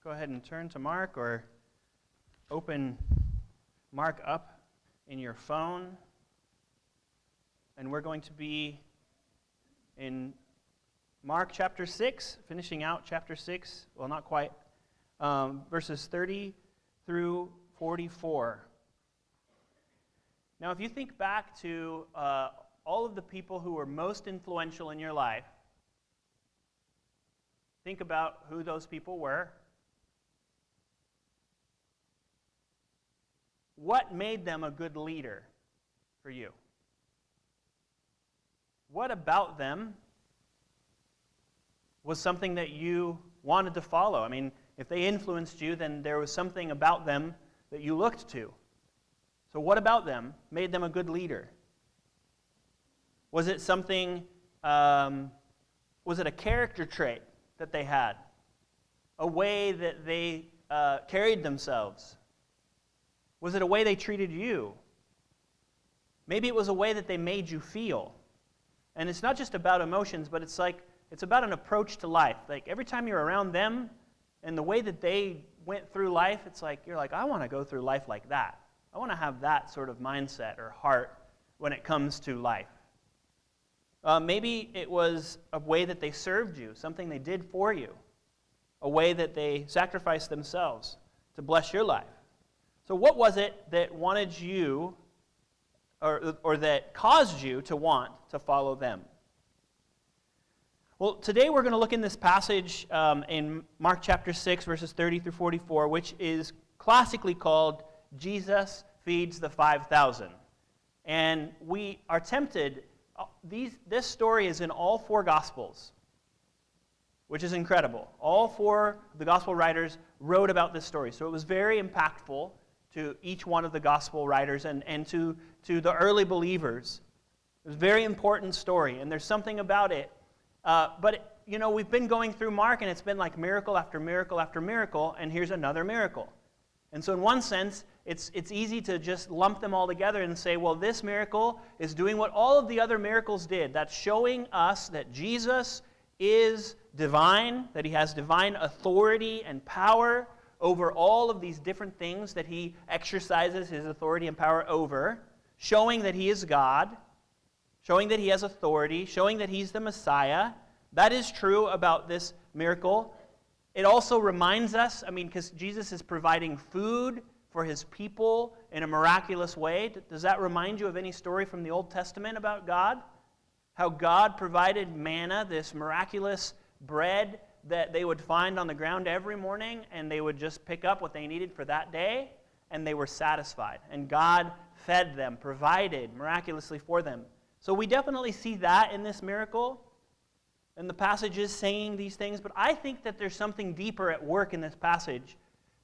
go ahead and turn to Mark or open Mark up in your phone. And we're going to be in Mark chapter 6, finishing out chapter 6. Well, not quite. Verses 30 through 44. Now, if you think back to all of the people who were most influential in your life, think about who those people were. What made them a good leader for you? What about them was something that you wanted to follow? I mean, if they influenced you, then there was something about them that you looked to. So what about them made them a good leader? Was it something, was it a character trait that they had? A way that they carried themselves? Was it a way they treated you? Maybe it was a way that they made you feel. And it's not just about emotions, but it's about an approach to life. Like every time you're around them and the way that they went through life, it's like you're like, I want to go through life like that. I want to have that sort of mindset or heart when it comes to life. Maybe it was a way that they served you, something they did for you, a way that they sacrificed themselves to bless your life. So what was it that wanted you, or that caused you to want to follow them? Well, today we're going to look in this passage in Mark chapter 6, verses 30 through 44, which is classically called Jesus Feeds the 5,000. And we are tempted, this story is in all four Gospels, which is incredible. All four of the Gospel writers wrote about this story. So it was very impactful to each one of the Gospel writers and to the early believers. It was a very important story, and there's something about it. But, you know, we've been going through Mark, and it's been like miracle after miracle after miracle, and here's another miracle. And so in one sense, it's easy to just lump them all together and say, well, this miracle is doing what all of the other miracles did. That's showing us that Jesus is divine, that he has divine authority and power over all of these different things that he exercises his authority and power over, showing that he is God, showing that he has authority, showing that he's the Messiah. That is true about this miracle. It also reminds us, because Jesus is providing food for his people in a miraculous way. Does that remind you of any story from the Old Testament about God? How God provided manna, this miraculous bread that they would find on the ground every morning, and they would just pick up what they needed for that day, and they were satisfied. And God fed them, provided miraculously for them. So we definitely see that in this miracle, and the passage is saying these things, but I think that there's something deeper at work in this passage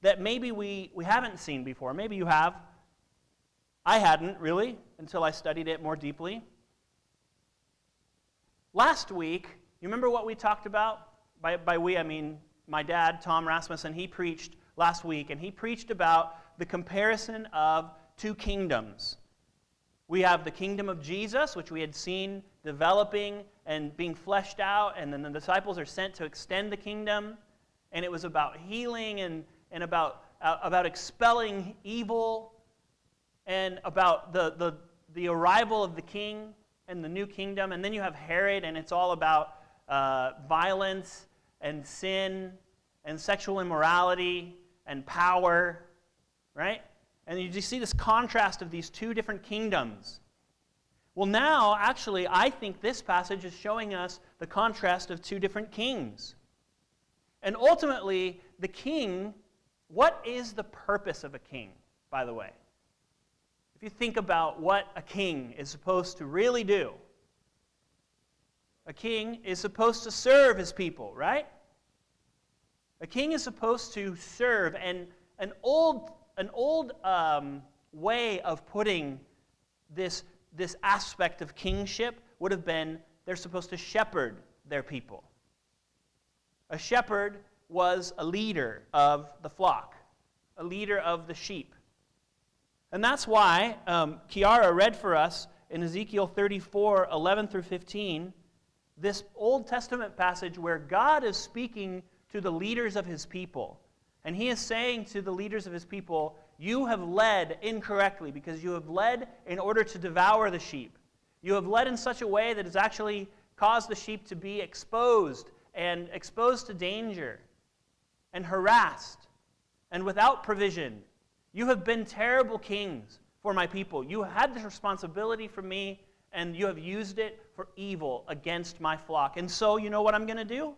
that maybe we haven't seen before. Maybe you have. I hadn't, really, until I studied it more deeply. Last week, you remember what we talked about? By we, I mean my dad, Tom Rasmussen. He preached last week, and he preached about the comparison of two kingdoms. We have the kingdom of Jesus, which we had seen developing and being fleshed out, and then the disciples are sent to extend the kingdom, and it was about healing and about expelling evil, and about the arrival of the king and the new kingdom. And then you have Herod, and it's all about violence and sin and sexual immorality and power, right? And you just see this contrast of these two different kingdoms. Well, now, actually, I think this passage is showing us the contrast of two different kings. And ultimately, the king, what is the purpose of a king, by the way? If you think about what a king is supposed to really do, a king is supposed to serve his people, right? A king is supposed to serve, and an old way of putting this aspect of kingship would have been they're supposed to shepherd their people. A shepherd was a leader of the flock, a leader of the sheep. And that's why Kiara read for us in Ezekiel 34, 11 through 15, this Old Testament passage where God is speaking to the leaders of his people. And he is saying to the leaders of his people, you have led incorrectly because you have led in order to devour the sheep. You have led in such a way that has actually caused the sheep to be exposed to danger and harassed and without provision. You have been terrible kings for my people. You had this responsibility for me, and you have used it for evil against my flock. And so, you know what I'm going to do?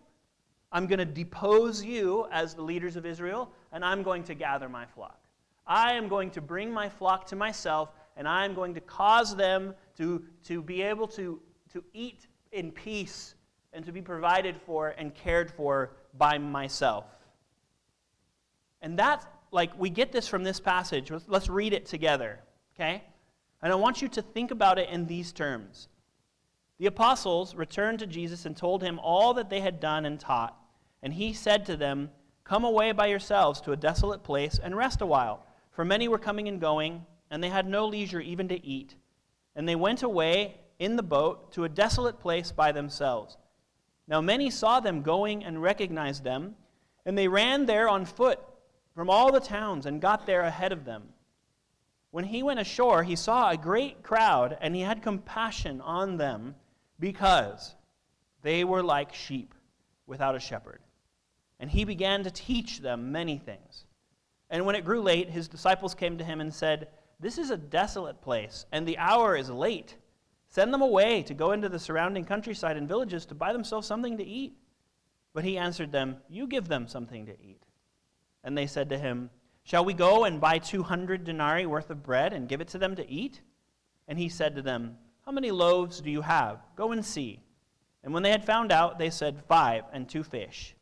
I'm going to depose you as the leaders of Israel, and I'm going to gather my flock. I am going to bring my flock to myself, and I am going to cause them to be able to eat in peace and to be provided for and cared for by myself. And that's, we get this from this passage. Let's read it together, okay? And I want you to think about it in these terms. The apostles returned to Jesus and told him all that they had done and taught. And he said to them, come away by yourselves to a desolate place and rest a while. For many were coming and going, and they had no leisure even to eat. And they went away in the boat to a desolate place by themselves. Now many saw them going and recognized them, and they ran there on foot from all the towns and got there ahead of them. When he went ashore, he saw a great crowd, and he had compassion on them because they were like sheep without a shepherd. And he began to teach them many things. And when it grew late, his disciples came to him and said, this is a desolate place, and the hour is late. Send them away to go into the surrounding countryside and villages to buy themselves something to eat. But he answered them, you give them something to eat. And they said to him, shall we go and buy 200 denarii worth of bread and give it to them to eat? And he said to them, how many loaves do you have? Go and see. And when they had found out, they said, 5 and 2 fish.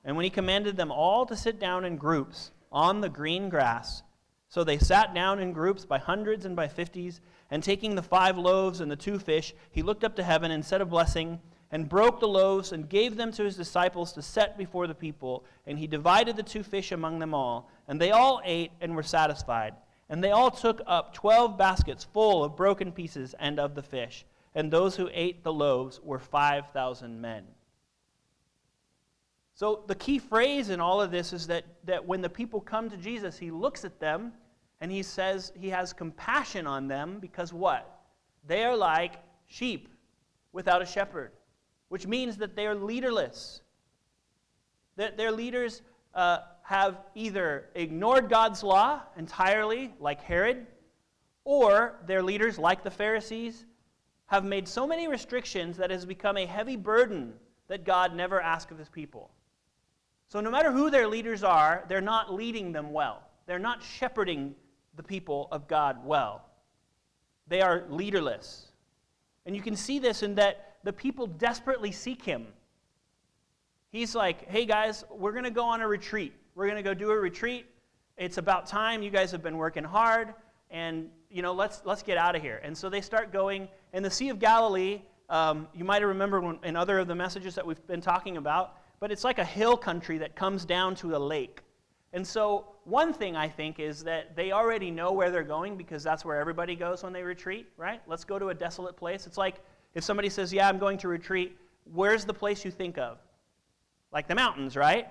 And when he commanded them all to sit down in groups on the green grass, so they sat down in groups by hundreds and by 50s, and taking the 5 loaves and the 2 fish, he looked up to heaven and said a blessing, and broke the loaves and gave them to his disciples to set before the people. And he divided the 2 fish among them all. And they all ate and were satisfied. And they all took up 12 baskets full of broken pieces and of the fish. And those who ate the loaves were 5,000 men. So the key phrase in all of this is that when the people come to Jesus, he looks at them and he says he has compassion on them because what? They are like sheep without a shepherd, which means that they are leaderless. That their leaders have either ignored God's law entirely, like Herod, or their leaders, like the Pharisees, have made so many restrictions that it has become a heavy burden that God never asked of his people. So no matter who their leaders are, they're not leading them well. They're not shepherding the people of God well. They are leaderless. And you can see this in that the people desperately seek him. He's like, hey guys, we're going to go on a retreat. We're going to go do a retreat. It's about time. You guys have been working hard. And, let's get out of here. And so they start going. In the Sea of Galilee, you might have remembered in other of the messages that we've been talking about, but it's like a hill country that comes down to a lake. And so one thing I think is that they already know where they're going because that's where everybody goes when they retreat, right? Let's go to a desolate place. It's like if somebody says, yeah, I'm going to retreat, where's the place you think of? Like the mountains, right?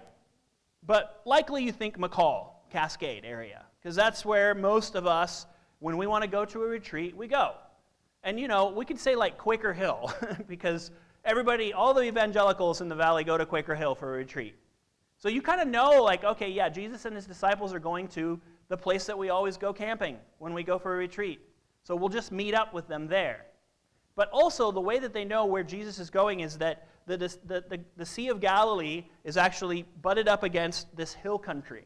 But likely you think McCall, Cascade area, because that's where most of us, when we want to go to a retreat, we go. And, we could say like Quaker Hill because all the evangelicals in the valley go to Quaker Hill for a retreat. So you kind of know, okay, yeah, Jesus and his disciples are going to the place that we always go camping when we go for a retreat. So we'll just meet up with them there. But also, the way that they know where Jesus is going is that the Sea of Galilee is actually butted up against this hill country.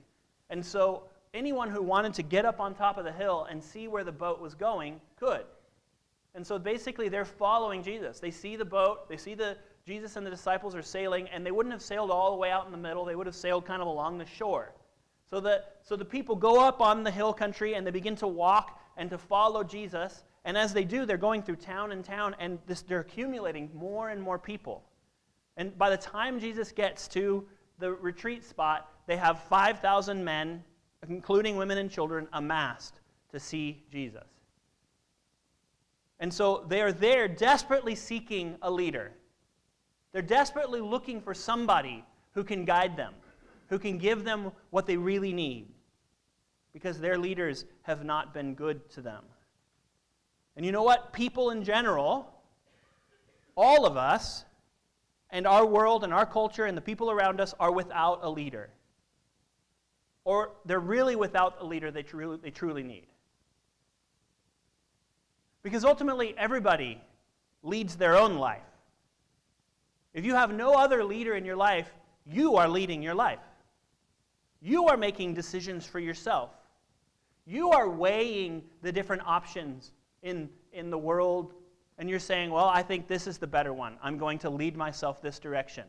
And so anyone who wanted to get up on top of the hill and see where the boat was going could. And so basically they're following Jesus. They see the boat, they see Jesus and the disciples are sailing, and they wouldn't have sailed all the way out in the middle. They would have sailed kind of along the shore. So the people go up on the hill country and they begin to walk and to follow Jesus. And as they do, they're going through town and town, and they're accumulating more and more people. And by the time Jesus gets to the retreat spot, they have 5,000 men, including women and children, amassed to see Jesus. And so they are there desperately seeking a leader. They're desperately looking for somebody who can guide them, who can give them what they really need, because their leaders have not been good to them. And you know what? People in general, all of us, and our world and our culture and the people around us are without a leader. Or they're really without a leader they truly need. Because ultimately, everybody leads their own life. If you have no other leader in your life, you are leading your life. You are making decisions for yourself. You are weighing the different options in the world, and you're saying, well, I think this is the better one. I'm going to lead myself this direction.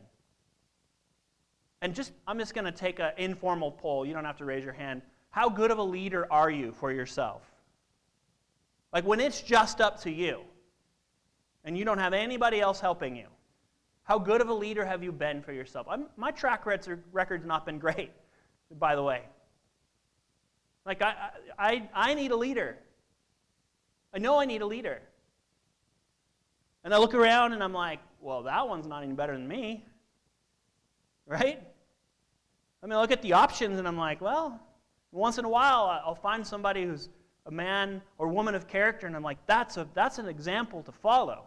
And I'm just going to take an informal poll. You don't have to raise your hand. How good of a leader are you for yourself? Like when it's just up to you, and you don't have anybody else helping you, how good of a leader have you been for yourself? My track record's not been great, by the way. Like, I need a leader. I know I need a leader. And I look around and I'm like, well, that one's not any better than me. Right? I mean, I look at the options and I'm like, well, once in a while I'll find somebody who's a man or woman of character, and I'm like, that's an example to follow.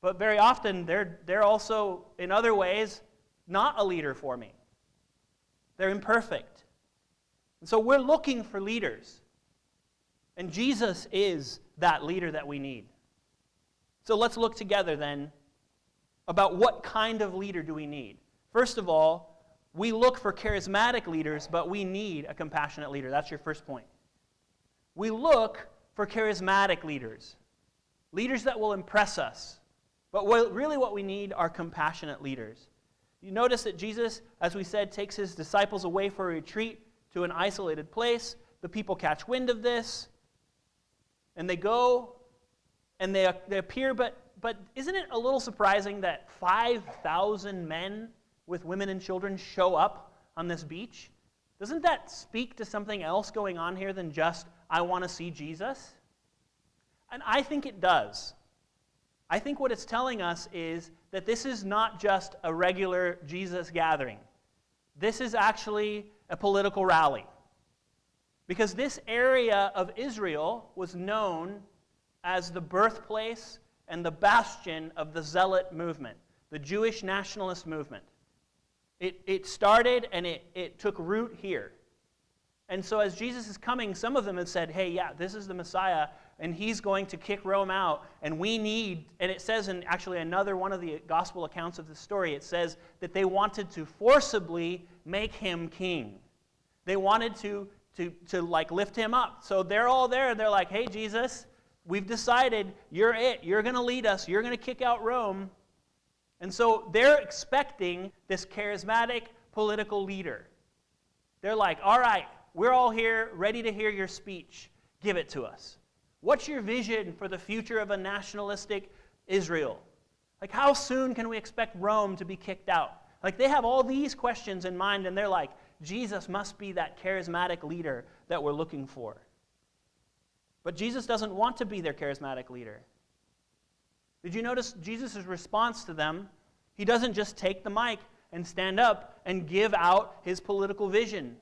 But very often they're also, in other ways, not a leader for me. They're imperfect. And so we're looking for leaders. And Jesus is that leader that we need. So let's look together then about what kind of leader do we need. First of all, we look for charismatic leaders, but we need a compassionate leader. That's your first point. We look for charismatic leaders, leaders that will impress us. But really what we need are compassionate leaders. You notice that Jesus, as we said, takes his disciples away for a retreat to an isolated place. The people catch wind of this, and they go, and they appear, but isn't it a little surprising that 5,000 men with women and children show up on this beach? Doesn't that speak to something else going on here than just, I want to see Jesus? And I think it does. I think what it's telling us is that this is not just a regular Jesus gathering. This is actually a political rally. Because this area of Israel was known as the birthplace and the bastion of the Zealot movement, the Jewish nationalist movement. It started and it took root here. And so as Jesus is coming, some of them have said, hey, yeah, this is the Messiah, and he's going to kick Rome out, and we need, and it says in actually another one of the gospel accounts of the story, it says that they wanted to forcibly make him king. They wanted to like lift him up. So they're all there, and they're like, hey, Jesus, we've decided you're it. You're going to lead us. You're going to kick out Rome. And so they're expecting this charismatic political leader. They're like, all right, we're all here, ready to hear your speech. Give it to us. What's your vision for the future of a nationalistic Israel? Like, how soon can we expect Rome to be kicked out? Like, they have all these questions in mind, and they're like, Jesus must be that charismatic leader that we're looking for. But Jesus doesn't want to be their charismatic leader. Did you notice Jesus' response to them? He doesn't just take the mic and stand up and give out his political vision.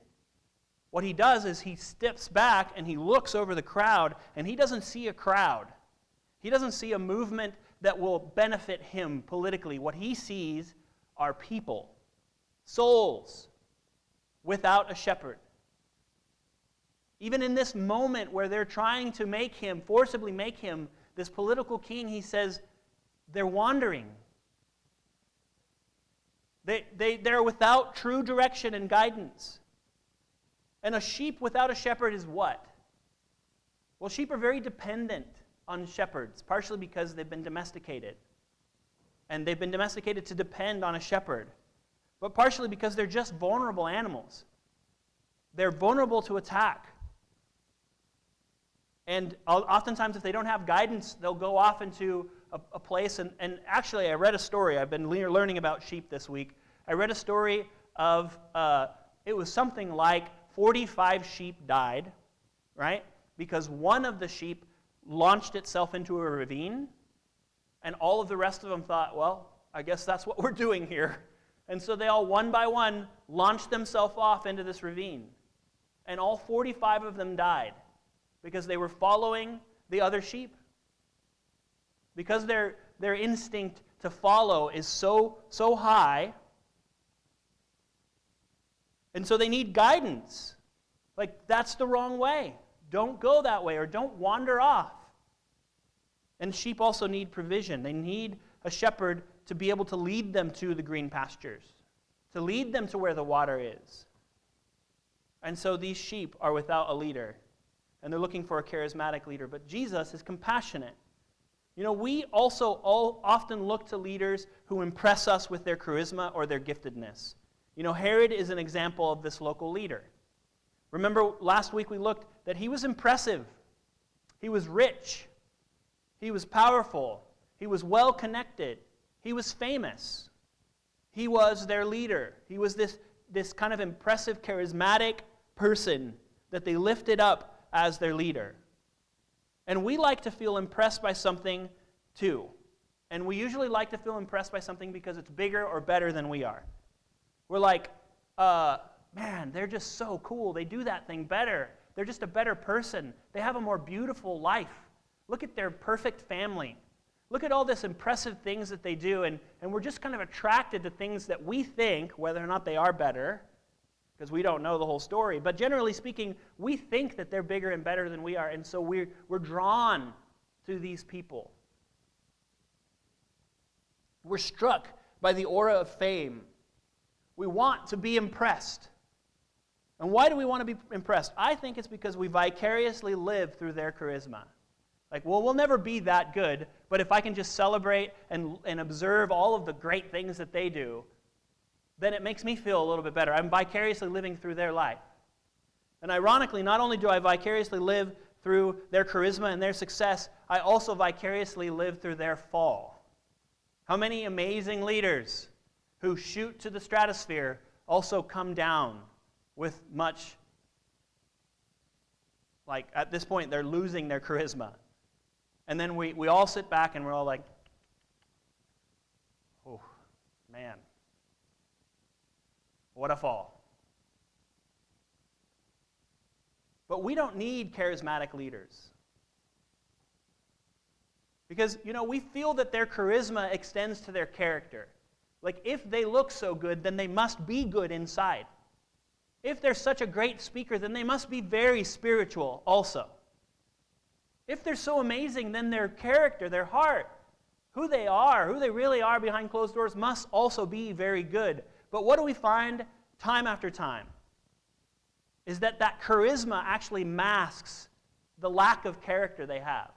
What he does is he steps back and he looks over the crowd, and he doesn't see a crowd. He doesn't see a movement that will benefit him politically. What he sees are people, souls, without a shepherd. Even in this moment where they're trying to forcibly make him this political king, he says they're wandering. They're without true direction and guidance. And a sheep without a shepherd is what? Well, sheep are very dependent on shepherds, partially because they've been domesticated. And they've been domesticated to depend on a shepherd. But partially because they're just vulnerable animals. They're vulnerable to attack. And oftentimes, if they don't have guidance, they'll go off into a place. And actually, I read a story. I've been learning about sheep this week. I read a story of, it was something like 45 sheep died, right? Because one of the sheep launched itself into a ravine, and all of the rest of them thought, well, I guess that's what we're doing here. And so they all, one by one, launched themselves off into this ravine. And all 45 of them died because they were following the other sheep. Because their instinct to follow is so high. And so they need guidance. Like, that's the wrong way. Don't go that way, or don't wander off. And sheep also need provision. They need a shepherd to be able to lead them to the green pastures, to lead them to where the water is. And so these sheep are without a leader, and they're looking for a charismatic leader. But Jesus is compassionate. You know, we also all often look to leaders who impress us with their charisma or their giftedness. You know, Herod is an example of this local leader. Remember last week we looked that he was impressive. He was rich. He was powerful. He was well connected. He was famous. He was their leader. He was this kind of impressive, charismatic person that they lifted up as their leader. And we like to feel impressed by something too. And we usually like to feel impressed by something because it's bigger or better than we are. We're like, man, they're just so cool. They do that thing better. They're just a better person. They have a more beautiful life. Look at their perfect family. Look at all this impressive things that they do, and we're just kind of attracted to things that we think, whether or not they are better, because we don't know the whole story, but generally speaking, we think that they're bigger and better than we are, and so we're drawn to these people. We're struck by the aura of fame. We want to be impressed. And why do we want to be impressed? I think it's because we vicariously live through their charisma. Like, well, we'll never be that good, but if I can just celebrate and observe all of the great things that they do, then it makes me feel a little bit better. I'm vicariously living through their life. And ironically, not only do I vicariously live through their charisma and their success, I also vicariously live through their fall. How many amazing leaders who shoot to the stratosphere also come down with much, like at this point, they're losing their charisma. And then we all sit back and we're all like, oh, man, what a fall. But we don't need charismatic leaders. Because, you know, we feel that their charisma extends to their character. Like, if they look so good, then they must be good inside. If they're such a great speaker, then they must be very spiritual also. If they're so amazing, then their character, their heart, who they really are behind closed doors must also be very good. But what do we find time after time? Is that charisma actually masks the lack of character they have.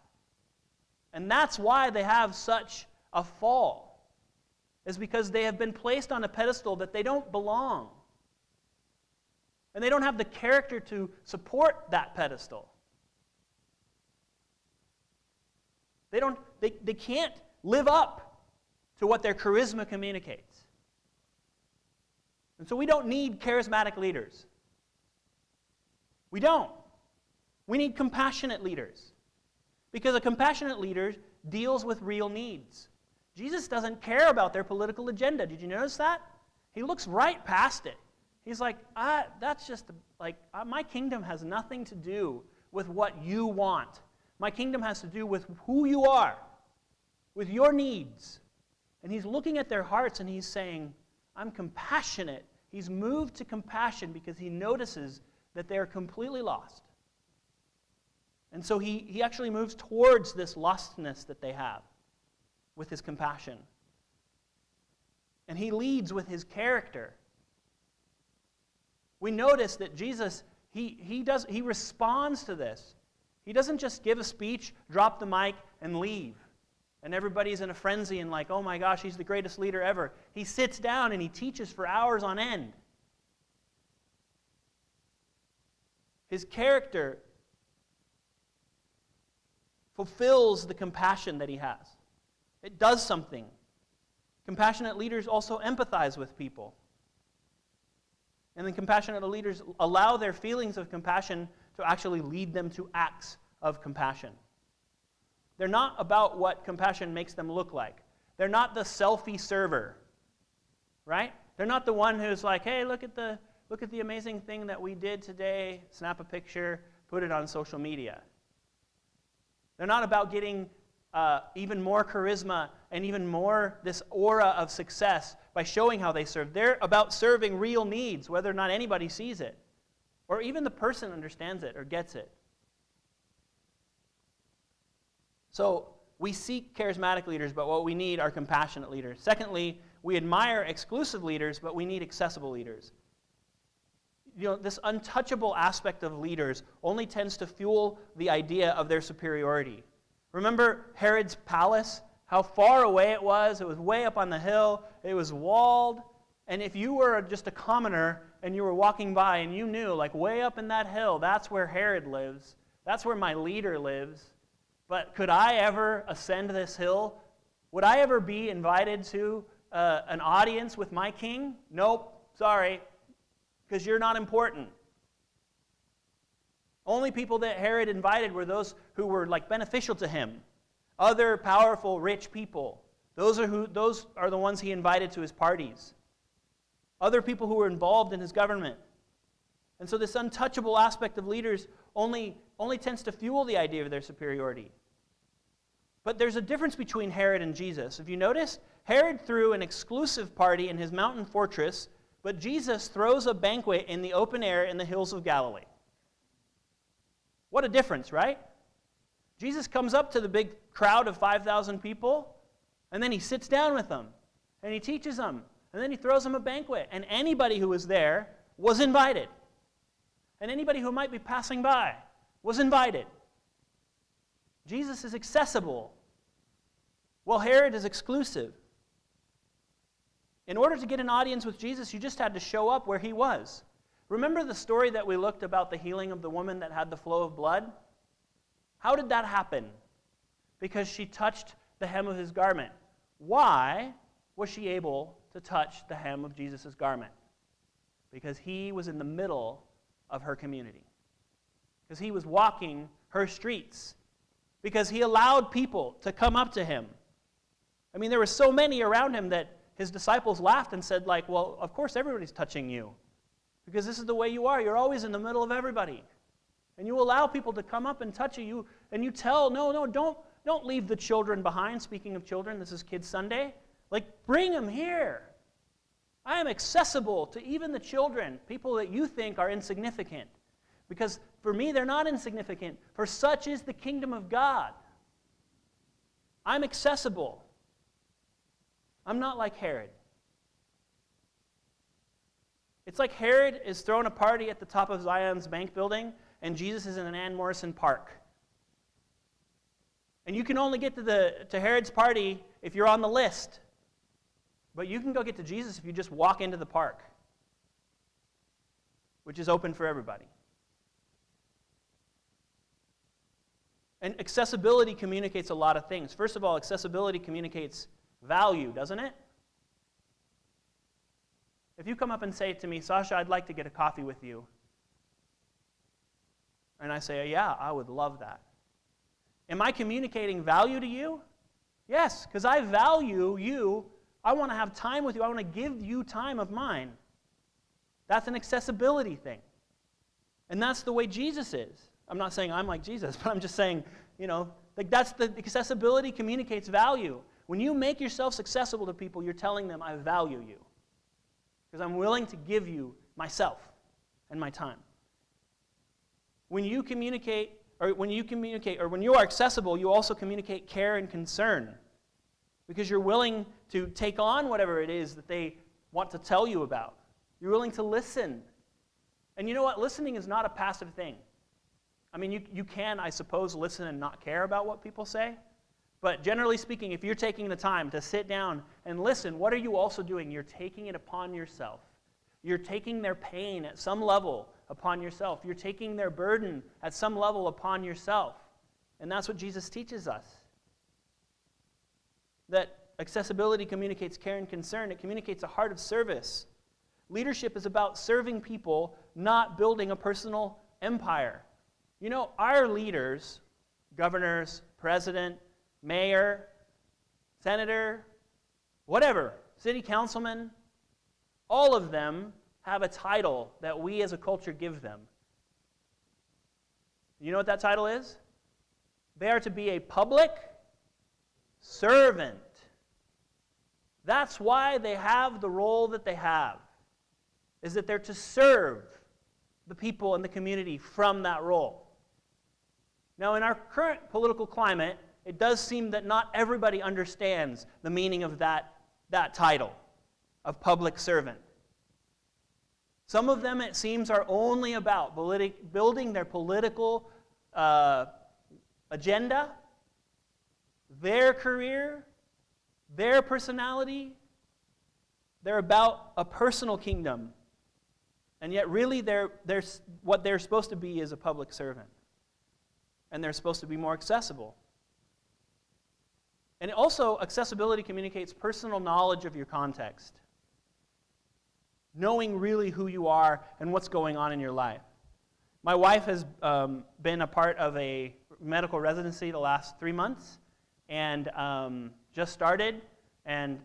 And that's why they have such a fall. Is because they have been placed on a pedestal that they don't belong. And they don't have the character to support that pedestal. They can't live up to what their charisma communicates. And so we don't need charismatic leaders. We don't. We need compassionate leaders. Because a compassionate leader deals with real needs. Jesus doesn't care about their political agenda. Did you notice that? He looks right past it. He's like, that's just my kingdom has nothing to do with what you want. My kingdom has to do with who you are, with your needs. And he's looking at their hearts and he's saying, I'm compassionate. He's moved to compassion because he notices that they are completely lost. And so he actually moves towards this lostness that they have with his compassion. And he leads with his character. We notice that Jesus, he responds to this. He doesn't just give a speech, drop the mic, and leave. And everybody's in a frenzy and like, oh my gosh, he's the greatest leader ever. He sits down and he teaches for hours on end. His character fulfills the compassion that he has. It does something. Compassionate leaders also empathize with people. And then compassionate leaders allow their feelings of compassion to actually lead them to acts of compassion. They're not about what compassion makes them look like. They're not the selfie server, right? They're not the one who's like, hey, look at the amazing thing that we did today, snap a picture, put it on social media. They're not about getting even more charisma and even more this aura of success by showing how they serve. They're about serving real needs, whether or not anybody sees it, or even the person understands it or gets it. So we seek charismatic leaders, but what we need are compassionate leaders. Secondly, we admire exclusive leaders, but we need accessible leaders. This untouchable aspect of leaders only tends to fuel the idea of their superiority. Remember Herod's palace? How far away it was? It was way up on the hill. It was walled. And if you were just a commoner and you were walking by and you knew, like way up in that hill, that's where Herod lives. That's where my leader lives. But could I ever ascend this hill? Would I ever be invited to an audience with my king? Nope, sorry, because you're not important. Only people that Herod invited were those who were like beneficial to him. Other powerful, rich people. Those are the ones he invited to his parties. Other people who were involved in his government. And so this untouchable aspect of leaders only tends to fuel the idea of their superiority. But there's a difference between Herod and Jesus. If you notice, Herod threw an exclusive party in his mountain fortress, but Jesus throws a banquet in the open air in the hills of Galilee. What a difference, right? Jesus comes up to the big crowd of 5,000 people, and then he sits down with them, and he teaches them, and then he throws them a banquet, and anybody who was there was invited. And anybody who might be passing by was invited. Jesus is accessible, while Herod is exclusive. In order to get an audience with Jesus, you just had to show up where he was. Remember the story that we looked about the healing of the woman that had the flow of blood? How did that happen? Because she touched the hem of his garment. Why was she able to touch the hem of Jesus' garment? Because he was in the middle of her community. Because he was walking her streets. Because he allowed people to come up to him. I mean, there were so many around him that his disciples laughed and said, like, well, of course everybody's touching you. Because this is the way you are. You're always in the middle of everybody. And you allow people to come up and touch you, and you tell, no, don't leave the children behind. Speaking of children, this is Kids Sunday. Like, bring them here. I am accessible to even the children, people that you think are insignificant. Because for me, they're not insignificant. For such is the kingdom of God. I'm accessible. I'm not like Herod. It's like Herod is throwing a party at the top of Zion's bank building, and Jesus is in an Ann Morrison park. And you can only get to Herod's party if you're on the list. But you can go get to Jesus if you just walk into the park, which is open for everybody. And accessibility communicates a lot of things. First of all, accessibility communicates value, doesn't it? If you come up and say to me, Sasha, I'd like to get a coffee with you. And I say, yeah, I would love that. Am I communicating value to you? Yes, because I value you. I want to have time with you. I want to give you time of mine. That's an accessibility thing. And that's the way Jesus is. I'm not saying I'm like Jesus, but I'm just saying, like that's the accessibility communicates value. When you make yourself accessible to people, you're telling them, I value you. Because I'm willing to give you myself and my time. When you communicate, or when you are accessible, you also communicate care and concern. Because you're willing to take on whatever it is that they want to tell you about. You're willing to listen. And you know what? Listening is not a passive thing. I mean, you can, I suppose, listen and not care about what people say. But generally speaking, if you're taking the time to sit down and listen, what are you also doing? You're taking it upon yourself. You're taking their pain at some level upon yourself. You're taking their burden at some level upon yourself. And that's what Jesus teaches us. That accessibility communicates care and concern. It communicates a heart of service. Leadership is about serving people, not building a personal empire. Our leaders, governors, president, mayor, senator, whatever, city councilman, all of them have a title that we as a culture give them. You know what that title is? They are to be a public servant. That's why they have the role that they have, is that they're to serve the people in the community from that role. Now, in our current political climate, it does seem that not everybody understands the meaning of that title of public servant. Some of them, it seems, are only about building their political agenda, their career, their personality. They're about a personal kingdom. And yet, really, what they're supposed to be is a public servant. And they're supposed to be more accessible. And also, accessibility communicates personal knowledge of your context. Knowing really who you are and what's going on in your life. My wife has been a part of a medical residency the last 3 months, and just started, and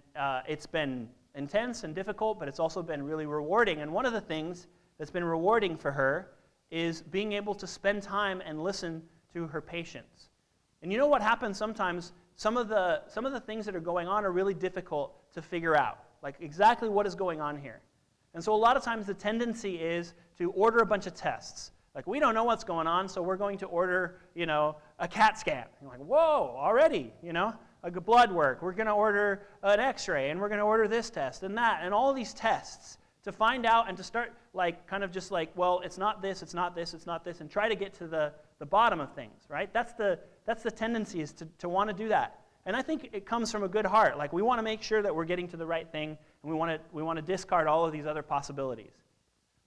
it's been intense and difficult, but it's also been really rewarding. And one of the things that's been rewarding for her is being able to spend time and listen to her patients. And you know what happens sometimes? Some of the things that are going on are really difficult to figure out, like exactly what is going on here. And so a lot of times the tendency is to order a bunch of tests. Like, we don't know what's going on, so we're going to order, a CAT scan. You're like, whoa, already, like a blood work. We're going to order an x-ray, and we're going to order this test and that, and all these tests to find out and to start, well, it's not this, it's not this, it's not this, and try to get to the bottom of things, right? That's the tendency, is to want to do that. And I think it comes from a good heart. Like, we want to make sure that we're getting to the right thing, and we want to discard all of these other possibilities.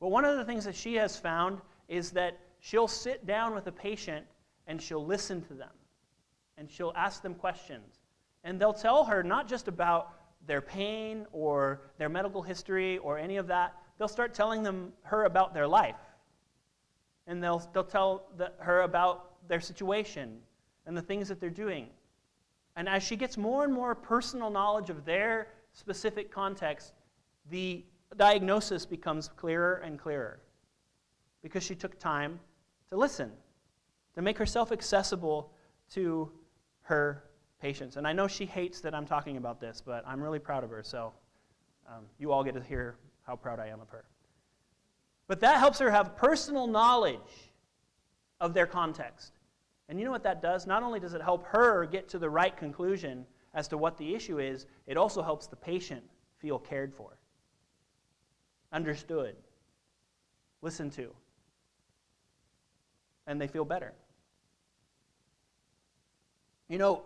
But one of the things that she has found is that she'll sit down with a patient and she'll listen to them. And she'll ask them questions. And they'll tell her not just about their pain or their medical history or any of that. They'll start telling her about their life. And they'll tell her about their situation and the things that they're doing. And as she gets more and more personal knowledge of their specific context, the diagnosis becomes clearer and clearer. Because she took time to listen, to make herself accessible to her patients. And I know she hates that I'm talking about this, but I'm really proud of her, so you all get to hear how proud I am of her. But that helps her have personal knowledge of their context. And you know what that does? Not only does it help her get to the right conclusion as to what the issue is, it also helps the patient feel cared for, understood, listened to, and they feel better.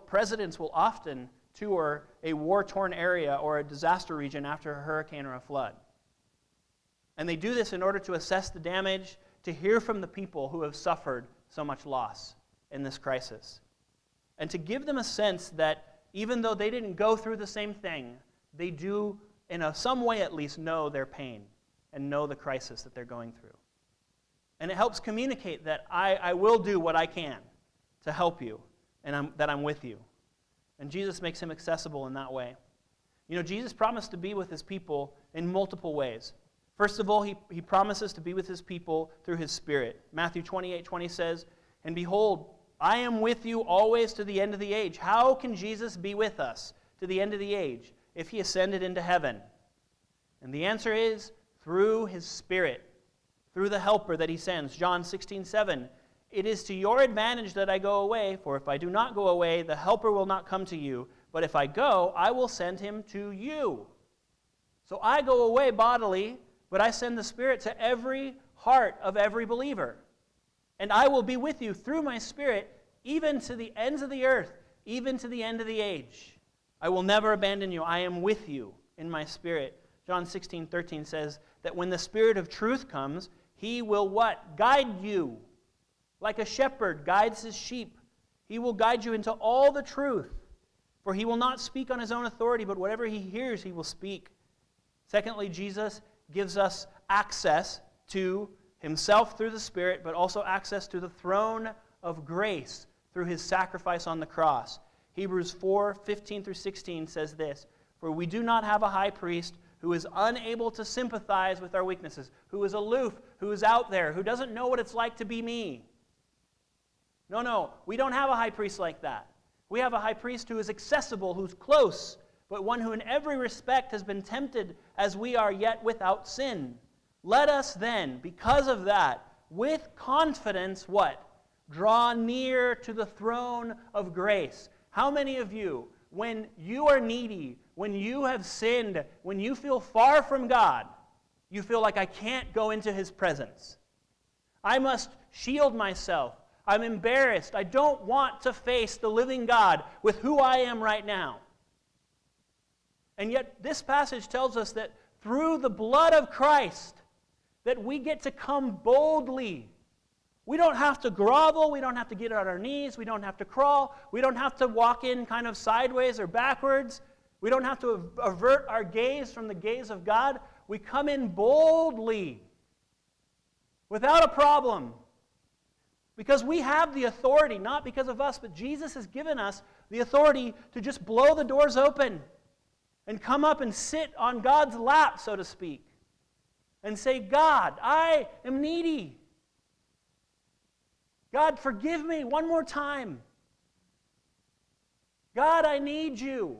Presidents will often tour a war-torn area or a disaster region after a hurricane or a flood. And they do this in order to assess the damage, to hear from the people who have suffered so much loss in this crisis. And to give them a sense that even though they didn't go through the same thing, they do, in some way at least, know their pain and know the crisis that they're going through. And it helps communicate that I will do what I can to help you, and that I'm with you. And Jesus makes him accessible in that way. Jesus promised to be with his people in multiple ways. First of all, he promises to be with his people through his Spirit. Matthew 28:20 says, "And behold, I am with you always to the end of the age." How can Jesus be with us to the end of the age if he ascended into heaven? And the answer is through his Spirit, through the helper that he sends. John 16:7, "It is to your advantage that I go away, for if I do not go away, the helper will not come to you. But if I go, I will send him to you." So I go away bodily, but I send the Spirit to every heart of every believer. And I will be with you through my Spirit, even to the ends of the earth, even to the end of the age. I will never abandon you. I am with you in my Spirit. John 16:13 says that when the Spirit of truth comes, he will what? Guide you. Like a shepherd guides his sheep. He will guide you into all the truth. For he will not speak on his own authority, but whatever he hears, he will speak. Secondly, Jesus gives us access to himself through the Spirit, but also access to the throne of grace through his sacrifice on the cross. Hebrews 4:15 through 16 says this, "For we do not have a high priest who is unable to sympathize with our weaknesses, who is aloof, who is out there, who doesn't know what it's like to be me. No, we don't have a high priest like that. We have a high priest who is accessible, who's close, but one who in every respect has been tempted as we are, yet without sin. Let us then, because of that, with confidence, what? Draw near to the throne of grace. How many of you, when you are needy, when you have sinned, when you feel far from God, you feel like I can't go into His presence? I must shield myself. I'm embarrassed. I don't want to face the living God with who I am right now. And yet this passage tells us that through the blood of Christ, that we get to come boldly. We don't have to grovel. We don't have to get on our knees. We don't have to crawl. We don't have to walk in kind of sideways or backwards. We don't have to avert our gaze from the gaze of God. We come in boldly without a problem. Because we have the authority, not because of us, but Jesus has given us the authority to just blow the doors open and come up and sit on God's lap, so to speak, and say, God, I am needy. God, forgive me one more time. God, I need you.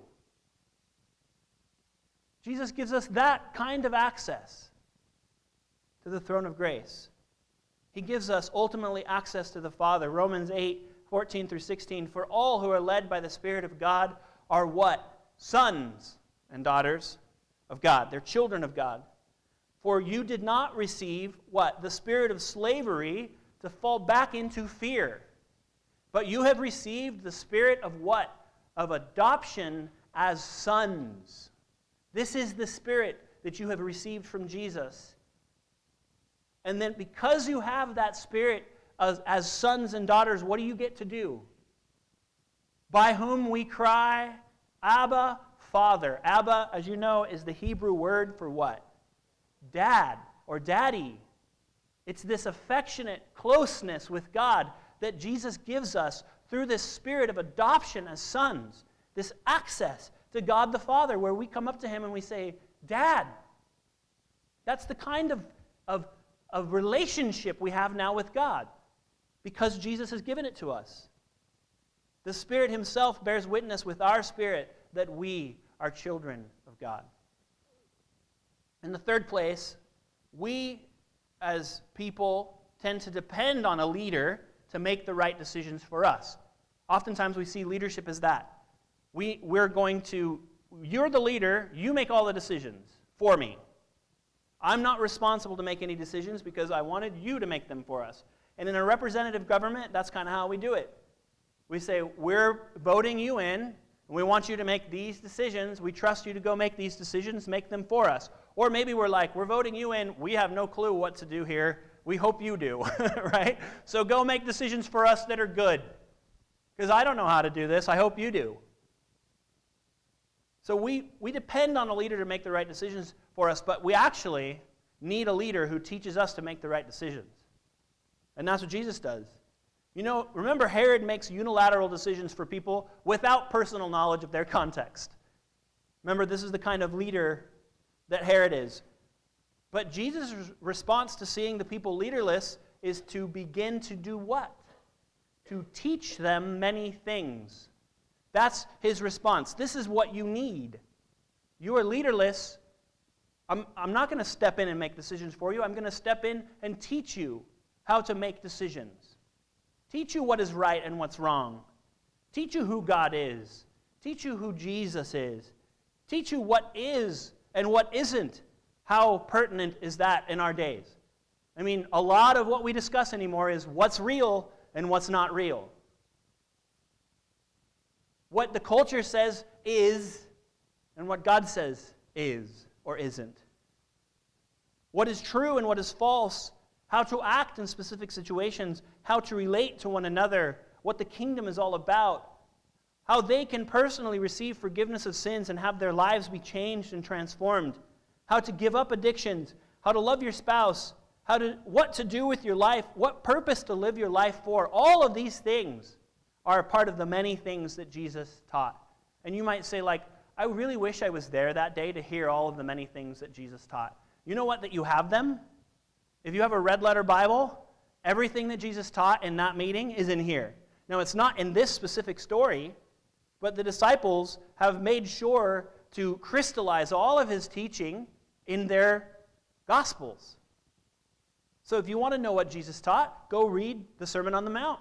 Jesus gives us that kind of access to the throne of grace. He gives us ultimately access to the Father. Romans 8:14 through 16. For all who are led by the Spirit of God are what? Sons and daughters of God. They're children of God. For you did not receive what? The spirit of slavery to fall back into fear. But you have received the spirit of what? Of adoption as sons. This is the spirit that you have received from Jesus. And then because you have that spirit as sons and daughters, what do you get to do? By whom we cry, Abba, Father. Abba, as you know, is the Hebrew word for what? Dad or daddy. It's this affectionate closeness with God that Jesus gives us through this spirit of adoption as sons. This access to God the Father where we come up to Him and we say, Dad. That's the kind of relationship we have now with God because Jesus has given it to us. The Spirit Himself bears witness with our spirit that we are children of God. In the third place, we as people tend to depend on a leader to make the right decisions for us. Oftentimes we see leadership as that. You're the leader, you make all the decisions for me. I'm not responsible to make any decisions because I wanted you to make them for us. And in a representative government, that's kind of how we do it. We say, we're voting you in, and we want you to make these decisions. We trust you to go make these decisions, make them for us. Or maybe we're like, we're voting you in, we have no clue what to do here. We hope you do, right? So go make decisions for us that are good. Because I don't know how to do this, I hope you do. So we depend on a leader to make the right decisions for us, but we actually need a leader who teaches us to make the right decisions. And that's what Jesus does. You know, remember Herod makes unilateral decisions for people without personal knowledge of their context. Remember, this is the kind of leader that Herod is. But Jesus' response to seeing the people leaderless is to begin to do what? To teach them many things. That's His response. This is what you need. You are leaderless. I'm not going to step in and make decisions for you. I'm going to step in and teach you how to make decisions. Teach you what is right and what's wrong. Teach you who God is. Teach you who Jesus is. Teach you what is and what isn't. How pertinent is that in our days? I mean, a lot of what we discuss anymore is what's real and what's not real. What the culture says is and what God says is or isn't. What is true and what is false. How to act in specific situations. How to relate to one another. What the kingdom is all about. How they can personally receive forgiveness of sins and have their lives be changed and transformed. How to give up addictions. How to love your spouse. What to do with your life. What purpose to live your life for. All of these things are a part of the many things that Jesus taught. And you might say, like, I really wish I was there that day to hear all of the many things that Jesus taught. You know what? That you have them. If you have a red letter Bible, everything that Jesus taught in that meeting is in here. Now, it's not in this specific story, but the disciples have made sure to crystallize all of his teaching in their Gospels. So if you want to know what Jesus taught, go read the Sermon on the Mount,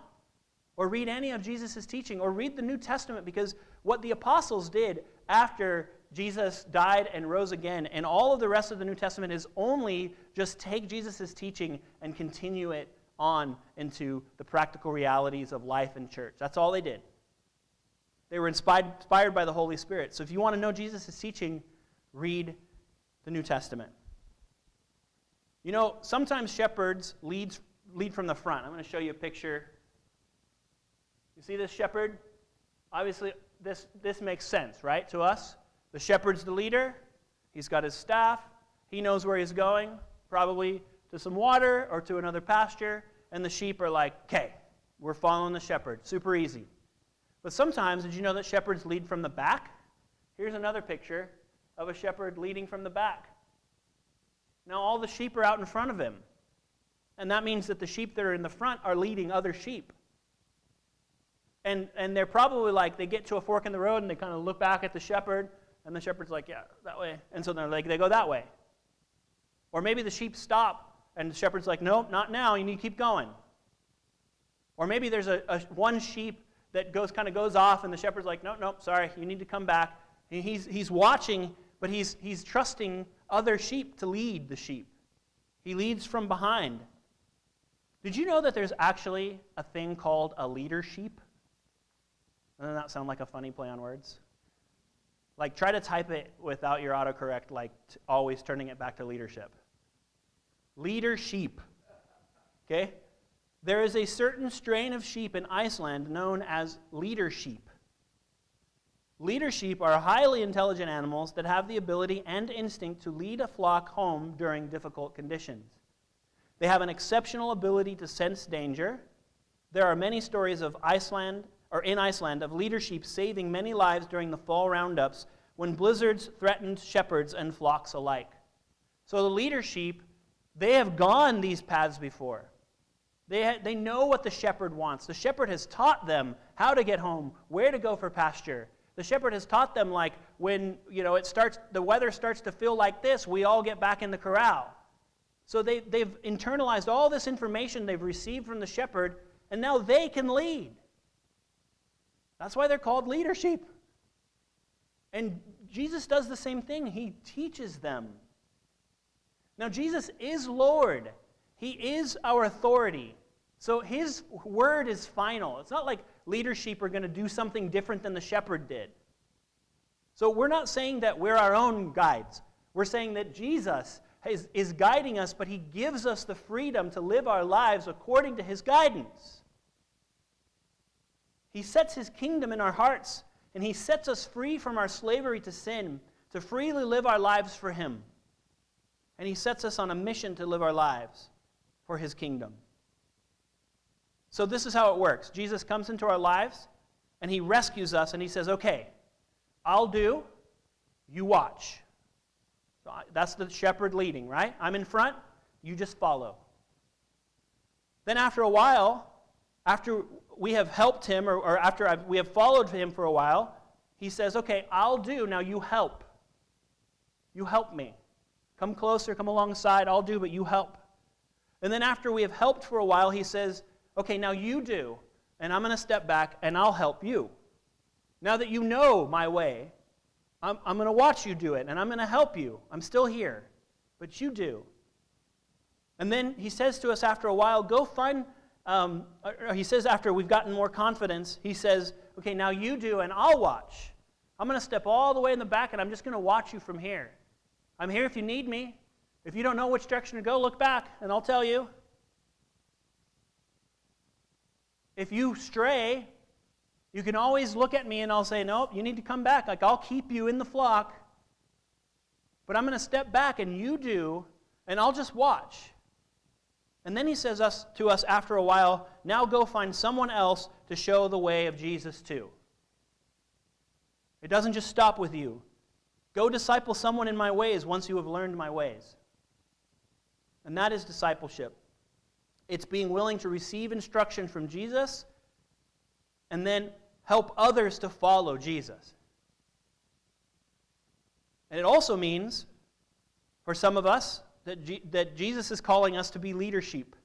or read any of Jesus' teaching, or read the New Testament, because what the apostles did after Jesus died and rose again, and all of the rest of the New Testament is only just take Jesus' teaching and continue it on into the practical realities of life and church. That's all they did. They were inspired by the Holy Spirit. So if you want to know Jesus' teaching, read the New Testament. You know, sometimes shepherds lead from the front. I'm going to show you a picture. You see this shepherd? Obviously, this makes sense, right, to us? The shepherd's the leader. He's got his staff. He knows where he's going, probably to some water or to another pasture. And the sheep are like, okay, we're following the shepherd. Super easy. But sometimes, did you know that shepherds lead from the back? Here's another picture of a shepherd leading from the back. Now all the sheep are out in front of him. And that means that the sheep that are in the front are leading other sheep. And they're probably like, they get to a fork in the road and they kind of look back at the shepherd, and the shepherd's like, yeah, that way. And so they're like, they go that way. Or maybe the sheep stop and the shepherd's like, no, not now, you need to keep going. Or maybe there's one sheep that kind of goes off, and the shepherd's like, no, sorry, you need to come back. And he's watching, but he's trusting other sheep to lead the sheep. He leads from behind. Did you know that there's actually a thing called a leader sheep? Doesn't that sound like a funny play on words? Like, try to type it without your autocorrect, like always turning it back to leadership. Leader sheep. Okay? There is a certain strain of sheep in Iceland known as leader sheep. Leader sheep are highly intelligent animals that have the ability and instinct to lead a flock home during difficult conditions. They have an exceptional ability to sense danger. There are many stories in Iceland of leader sheep saving many lives during the fall roundups when blizzards threatened shepherds and flocks alike. So the leader sheep, they have gone these paths before. They know what the shepherd wants. The shepherd has taught them how to get home, where to go for pasture. The shepherd has taught them, like, when the weather starts to feel like this, we all get back in the corral. So they've internalized all this information they've received from the shepherd, and now they can lead. That's why they're called leader sheep. And Jesus does the same thing. He teaches them. Now, Jesus is Lord. He is our authority. So his word is final. It's not like leader sheep are going to do something different than the shepherd did. So we're not saying that we're our own guides. We're saying that Jesus is guiding us, but he gives us the freedom to live our lives according to his guidance. He sets his kingdom in our hearts, and he sets us free from our slavery to sin, to freely live our lives for him. And he sets us on a mission to live our lives for his kingdom. So this is how it works. Jesus comes into our lives, and he rescues us, and he says, okay, I'll do, you watch. So that's the shepherd leading, right? I'm in front, you just follow. Then after a while, after we have helped him, or after we have followed him for a while, he says, okay, I'll do, now you help. You help me. Come closer, come alongside, I'll do, but you help. And then after we have helped for a while, he says, okay, now you do, and I'm going to step back, and I'll help you. Now that you know my way, I'm going to watch you do it, and I'm going to help you. I'm still here, but you do. And then he says to us after a while, go find, he says after we've gotten more confidence, he says, okay, now you do, and I'll watch. I'm going to step all the way in the back, and I'm just going to watch you from here. I'm here if you need me. If you don't know which direction to go, look back, and I'll tell you. If you stray, you can always look at me and I'll say, nope, you need to come back. Like, I'll keep you in the flock. But I'm going to step back and you do, and I'll just watch. And then he says to us after a while, now go find someone else to show the way of Jesus to. It doesn't just stop with you. Go disciple someone in my ways once you have learned my ways. And that is discipleship. It's being willing to receive instruction from Jesus and then help others to follow Jesus. And it also means, for some of us, that Jesus is calling us to be leader sheep,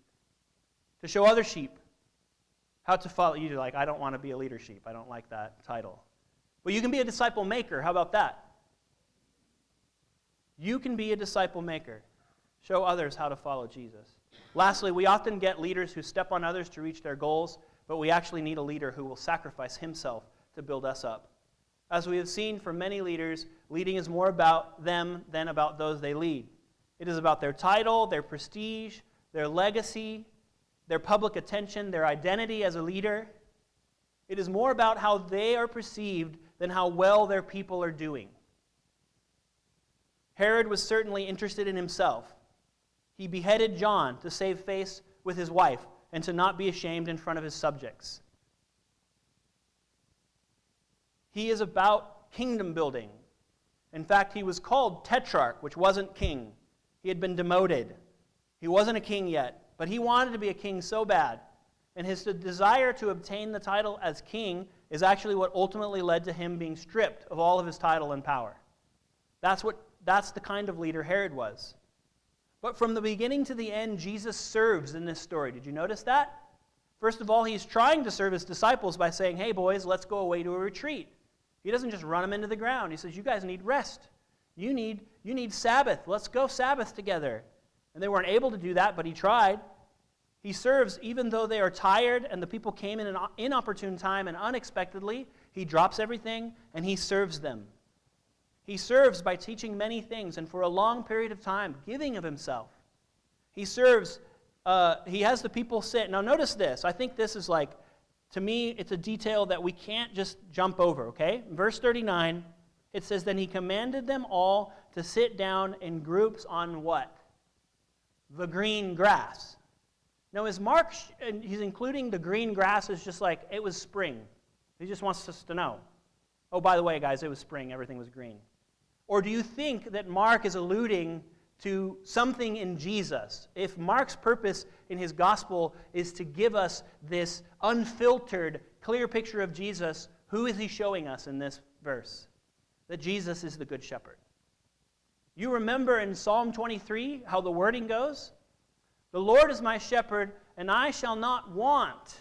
to show other sheep how to follow. You're like, I don't want to be a leader sheep. I don't like that title. But you can be a disciple maker. How about that? You can be a disciple maker. Show others how to follow Jesus. Lastly, we often get leaders who step on others to reach their goals, but we actually need a leader who will sacrifice himself to build us up. As we have seen from many leaders, leading is more about them than about those they lead. It is about their title, their prestige, their legacy, their public attention, their identity as a leader. It is more about how they are perceived than how well their people are doing. Herod was certainly interested in himself. He beheaded John to save face with his wife and to not be ashamed in front of his subjects. He is about kingdom building. In fact, he was called Tetrarch, which wasn't king. He had been demoted. He wasn't a king yet, but he wanted to be a king so bad. And his desire to obtain the title as king is actually what ultimately led to him being stripped of all of his title and power. That's the kind of leader Herod was. But from the beginning to the end, Jesus serves in this story. Did you notice that? First of all, he's trying to serve his disciples by saying, hey boys, let's go away to a retreat. He doesn't just run them into the ground. He says, you guys need rest. You need Sabbath. Let's go Sabbath together. And they weren't able to do that, but he tried. He serves even though they are tired and the people came in an inopportune time and unexpectedly. He drops everything and he serves them. He serves by teaching many things and for a long period of time, giving of himself. He serves, he has the people sit. Now notice this. I think this is like, to me, it's a detail that we can't just jump over, okay? Verse 39, it says, then he commanded them all to sit down in groups on what? The green grass. Now is Mark, he's including the green grass as just like, it was spring. He just wants us to know. Oh, by the way, guys, it was spring. Everything was green. Or do you think that Mark is alluding to something in Jesus? If Mark's purpose in his gospel is to give us this unfiltered, clear picture of Jesus, who is he showing us in this verse? That Jesus is the good shepherd. You remember in Psalm 23 how the wording goes? The Lord is my shepherd, and I shall not want,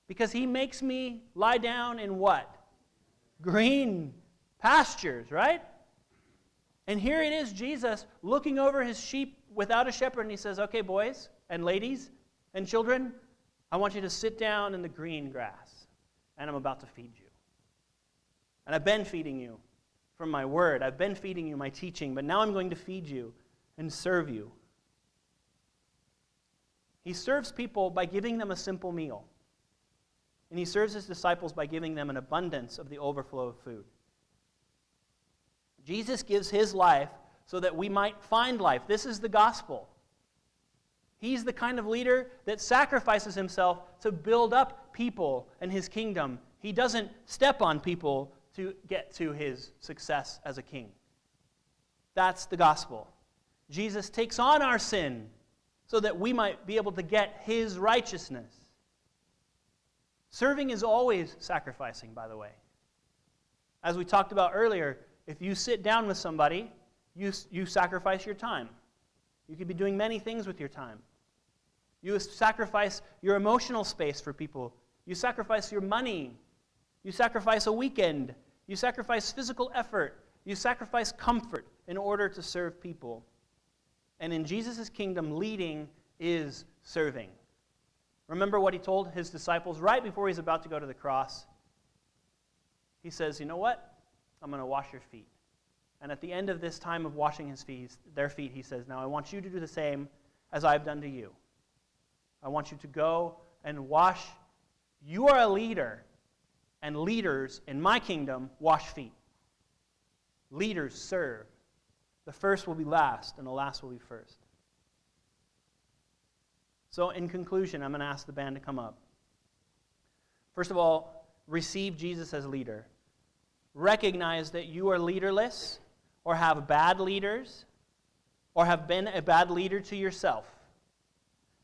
because he makes me lie down in what? Green pastures, right? And here it is, Jesus looking over his sheep without a shepherd, and he says, okay, boys and ladies and children, I want you to sit down in the green grass, and I'm about to feed you. And I've been feeding you from my word. I've been feeding you my teaching, but now I'm going to feed you and serve you. He serves people by giving them a simple meal. And he serves his disciples by giving them an abundance of the overflow of food. Jesus gives his life so that we might find life. This is the gospel. He's the kind of leader that sacrifices himself to build up people and his kingdom. He doesn't step on people to get to his success as a king. That's the gospel. Jesus takes on our sin so that we might be able to get his righteousness. Serving is always sacrificing, by the way. As we talked about earlier, if you sit down with somebody, you sacrifice your time. You could be doing many things with your time. You sacrifice your emotional space for people. You sacrifice your money. You sacrifice a weekend. You sacrifice physical effort. You sacrifice comfort in order to serve people. And in Jesus' kingdom, leading is serving. Remember what he told his disciples right before he's about to go to the cross? He says, you know what? I'm going to wash your feet. And at the end of this time of washing their feet, he says, now I want you to do the same as I've done to you. I want you to go and wash. You are a leader, and leaders in my kingdom wash feet. Leaders serve. The first will be last, and the last will be first. So in conclusion, I'm going to ask the band to come up. First of all, receive Jesus as leader. Recognize that you are leaderless or have bad leaders, or have been a bad leader to yourself,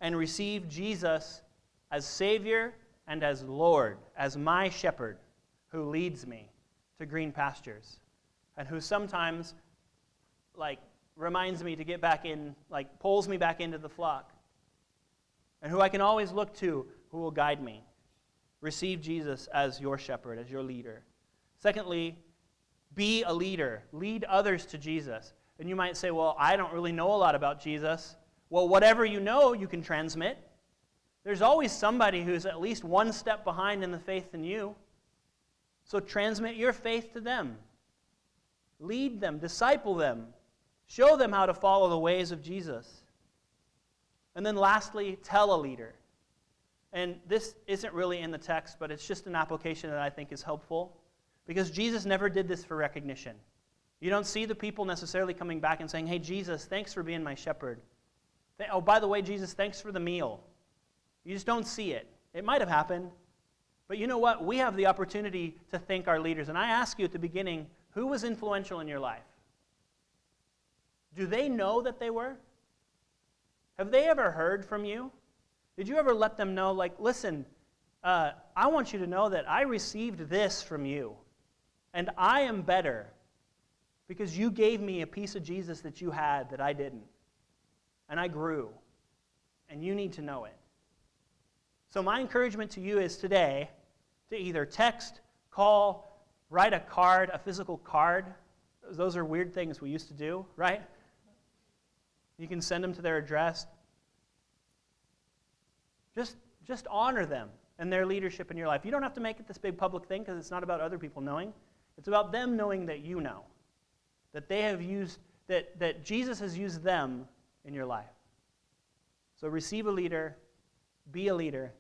and receive Jesus as Savior and as Lord, as my shepherd who leads me to green pastures, and who sometimes, reminds me to get back in, pulls me back into the flock, and who I can always look to, who will guide me. Receive Jesus as your shepherd, as your leader. Secondly, be a leader. Lead others to Jesus. And you might say, well, I don't really know a lot about Jesus. Well, whatever you know, you can transmit. There's always somebody who's at least one step behind in the faith than you. So transmit your faith to them. Lead them, disciple them. Show them how to follow the ways of Jesus. And then lastly, tell a leader. And this isn't really in the text, but it's just an application that I think is helpful. Because Jesus never did this for recognition. You don't see the people necessarily coming back and saying, hey, Jesus, thanks for being my shepherd. Oh, by the way, Jesus, thanks for the meal. You just don't see it. It might have happened. But you know what? We have the opportunity to thank our leaders. And I ask you at the beginning, who was influential in your life? Do they know that they were? Have they ever heard from you? Did you ever let them know, listen, I want you to know that I received this from you. And I am better because you gave me a piece of Jesus that you had that I didn't. And I grew. And you need to know it. So my encouragement to you is today to either text, call, write a card, a physical card. Those are weird things we used to do, right? You can send them to their address. Just honor them and their leadership in your life. You don't have to make it this big public thing because it's not about other people knowing. It's about them knowing that you know. That they have used, that Jesus has used them in your life. So receive a leader, be a leader,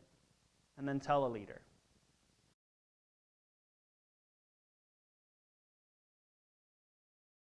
and then tell a leader.